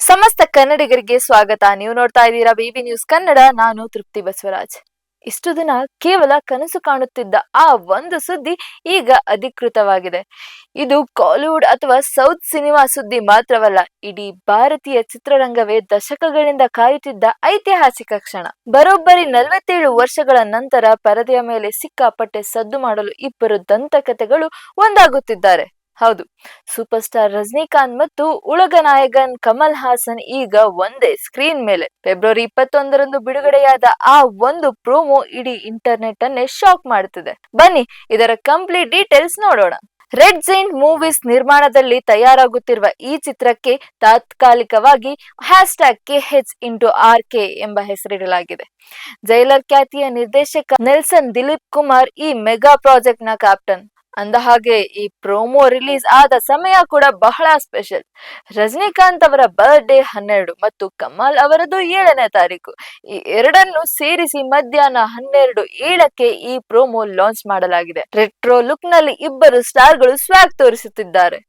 ಸಮಸ್ತ ಕನ್ನಡಿಗರಿಗೆ ಸ್ವಾಗತ. ನೀವು ನೋಡ್ತಾ ಇದ್ದೀರಾ ಬಿಬಿ ನ್ಯೂಸ್ ಕನ್ನಡ. ನಾನು ತೃಪ್ತಿ ಬಸವರಾಜ್. ಇಷ್ಟು ದಿನ ಕೇವಲ ಕನಸು ಕಾಣುತ್ತಿದ್ದ ಆ ಒಂದು ಸುದ್ದಿ ಈಗ ಅಧಿಕೃತವಾಗಿದೆ. ಇದು ಕಾಲಿವುಡ್ ಅಥವಾ ಸೌತ್ ಸಿನಿಮಾ ಸುದ್ದಿ ಮಾತ್ರವಲ್ಲ, ಇಡೀ ಭಾರತೀಯ ಚಿತ್ರರಂಗವೇ ದಶಕಗಳಿಂದ ಕಾಯುತ್ತಿದ್ದ ಐತಿಹಾಸಿಕ ಕ್ಷಣ. ಬರೋಬ್ಬರಿ 47 ವರ್ಷಗಳ ನಂತರ ಪರದೆಯ ಮೇಲೆ ಸಿಕ್ಕಾಪಟ್ಟೆ ಸದ್ದು ಮಾಡಲು ಇಬ್ಬರು ದಂತಕಥೆಗಳು ಒಂದಾಗುತ್ತಿದ್ದಾರೆ. ಹೌದು, ಸೂಪರ್ ಸ್ಟಾರ್ ರಜನಿಕಾಂತ್ ಮತ್ತು ಉಳಗ ನಾಯಕನ್ ಕಮಲ್ ಹಾಸನ್ ಈಗ ಒಂದೇ ಸ್ಕ್ರೀನ್ ಮೇಲೆ. ಫೆಬ್ರವರಿ 21ರಂದು ಬಿಡುಗಡೆಯಾದ ಆ ಒಂದು ಪ್ರೋಮೋ ಇಡೀ ಇಂಟರ್ನೆಟ್ ಅನ್ನೇ ಶಾಕ್ ಮಾಡುತ್ತಿದೆ. ಬನ್ನಿ ಇದರ ಕಂಪ್ಲೀಟ್ ಡೀಟೇಲ್ಸ್ ನೋಡೋಣ. ರೆಡ್ ಜೈಂಟ್ ಮೂವೀಸ್ ನಿರ್ಮಾಣದಲ್ಲಿ ತಯಾರಾಗುತ್ತಿರುವ ಈ ಚಿತ್ರಕ್ಕೆ ತಾತ್ಕಾಲಿಕವಾಗಿ #KH*RK ಎಂಬ ಹೆಸರಿಡಲಾಗಿದೆ. ಜೈಲರ್ ಖ್ಯಾತಿಯ ನಿರ್ದೇಶಕ ನೆಲ್ಸನ್ ದಿಲೀಪ್ ಕುಮಾರ್ ಈ ಮೆಗಾ ಪ್ರಾಜೆಕ್ಟ್ ನ ಕ್ಯಾಪ್ಟನ್. ಅಂದಹಾಗೆ ಈ ಪ್ರೋಮೋ ರಿಲೀಸ್ ಆದ ಸಮಯ ಕೂಡ ಬಹಳ ಸ್ಪೆಷಲ್. ರಜನಿಕಾಂತ್ ಅವರ ಬರ್ಡೇ 12 ಮತ್ತು ಕಮಲ್ ಅವರದು 7ನೇ ತಾರೀಕು. ಈ ಎರಡನ್ನು ಸೇರಿಸಿ ಮಧ್ಯಾಹ್ನ 12:07ಕ್ಕೆ ಈ ಪ್ರೋಮೋ ಲಾಂಚ್ ಮಾಡಲಾಗಿದೆ. ರೆಟ್ರೋ ಲುಕ್ ನಲ್ಲಿ ಇಬ್ಬರು ಸ್ಟಾರ್ ಗಳು ಸ್ವಾಗ್ ತೋರಿಸುತ್ತಿದ್ದಾರೆ.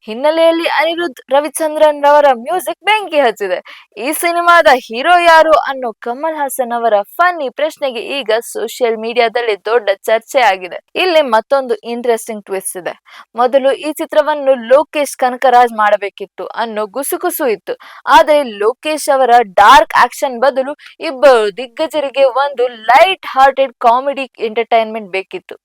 ಹಿನ್ನೆಲೆಯಲ್ಲಿ ಅನಿರುದ್ಧ್ ರವಿಚಂದ್ರನ್ ರವರ ಮ್ಯೂಸಿಕ್ ಬೆಂಕಿ ಹಚ್ಚಿದೆ. ಈ ಸಿನಿಮಾದ ಹೀರೋ ಯಾರು ಅನ್ನೋ ಕಮಲ್ ಹಾಸನ್ ಅವರ ಫನ್ನಿ ಪ್ರಶ್ನೆಗೆ ಈಗ ಸೋಷಿಯಲ್ ಮೀಡಿಯಾದಲ್ಲಿ ದೊಡ್ಡ ಚರ್ಚೆ ಆಗಿದೆ. ಇಲ್ಲಿ ಮತ್ತೊಂದು ಇಂಟ್ರೆಸ್ಟಿಂಗ್ ಟ್ವಿಸ್ಟ್ ಇದೆ. ಮೊದಲು ಈ ಚಿತ್ರವನ್ನು ಲೋಕೇಶ್ ಕನಕರಾಜ್ ಮಾಡಬೇಕಿತ್ತು ಅನ್ನೋ ಗುಸುಗುಸು ಇತ್ತು. ಆದ್ರೆ ಲೋಕೇಶ್ ಅವರ ಡಾರ್ಕ್ ಆಕ್ಷನ್ ಬದಲು ಇಬ್ಬರು ದಿಗ್ಗಜರಿಗೆ ಒಂದು ಲೈಟ್ ಹಾರ್ಟೆಡ್ ಕಾಮಿಡಿ ಎಂಟರ್ಟೈನ್ಮೆಂಟ್ ಬೇಕಿತ್ತು.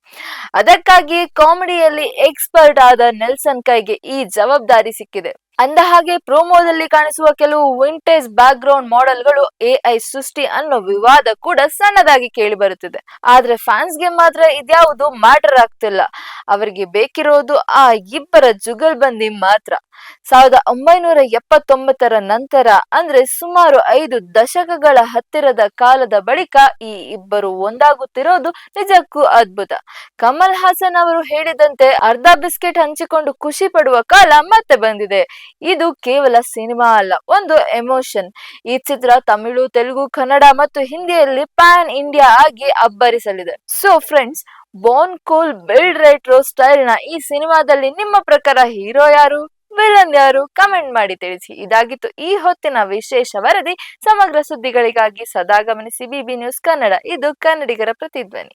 ಅದಕ್ಕಾಗಿಯೇ ಕಾಮಿಡಿಯಲ್ಲಿ ಎಕ್ಸ್ಪರ್ಟ್ ಆದ ನೆಲ್ಸನ್ ಕೈಗೆ ಈ ಜವಾಬ್ದಾರಿ ಸಿಕ್ಕಿದೆ. ಅಂದಹಾಗೆ ಪ್ರೋಮೋದಲ್ಲಿ ಕಾಣಿಸುವ ಕೆಲವು ವಿಂಟೇಜ್ ಬ್ಯಾಕ್ ಗ್ರೌಂಡ್ ಮಾಡೆಲ್ಗಳು AI ಸೃಷ್ಟಿ ಅನ್ನೋ ವಿವಾದ ಕೂಡ ಸಣ್ಣದಾಗಿ ಕೇಳಿ ಬರುತ್ತಿದೆ. ಆದ್ರೆ ಫ್ಯಾನ್ಸ್ಗೆ ಮಾತ್ರ ಇದ್ಯಾವುದು ಮ್ಯಾಟರ್ ಆಗ್ತಿಲ್ಲ. ಅವರಿಗೆ ಬೇಕಿರೋದು ಆ ಇಬ್ಬರ ಜುಗಲ್ಬಂದಿ ಮಾತ್ರ. 1979ರ ನಂತರ ಅಂದ್ರೆ ಸುಮಾರು 5 ದಶಕಗಳ ಹತ್ತಿರದ ಕಾಲದ ಬಳಿಕ ಈ ಇಬ್ಬರು ಒಂದಾಗುತ್ತಿರೋದು ನಿಜಕ್ಕೂ ಅದ್ಭುತ. ಕಮಲ್ ಹಾಸನ್ ಅವರು ಹೇಳಿದಂತೆ ಅರ್ಧ ಬಿಸ್ಕೆಟ್ ಹಂಚಿಕೊಂಡು ಖುಷಿ ಪಡುವ ಕಾಲ ಮತ್ತೆ ಬಂದಿದೆ. ಇದು ಕೇವಲ ಸಿನಿಮಾ ಅಲ್ಲ, ಒಂದು ಎಮೋಷನ್. ಈ ಚಿತ್ರ ತಮಿಳು, ತೆಲುಗು, ಕನ್ನಡ ಮತ್ತು ಹಿಂದಿಯಲ್ಲಿ ಪ್ಯಾನ್ ಇಂಡಿಯಾ ಆಗಿ ಅಬ್ಬರಿಸಲಿದೆ. So friends, born cool build retro style ನ ಈ ಸಿನಿಮಾದಲ್ಲಿ ನಿಮ್ಮ ಪ್ರಕಾರ ಹೀರೋ ಯಾರು, ವಿಲನ್ ಯಾರು? ಕಮೆಂಟ್ ಮಾಡಿ ತಿಳಿಸಿ. ಇದಾಗಿತ್ತು ಈ ಹೊತ್ತಿನ ವಿಶೇಷ ವರದಿ. ಸಮಗ್ರ ಸುದ್ದಿಗಳಿಗಾಗಿ ಸದಾ ಗಮನಿಸಿ ಬಿಬಿ ನ್ಯೂಸ್ ಕನ್ನಡ. ಇದು ಕನ್ನಡಿಗರ ಪ್ರತಿಧ್ವನಿ.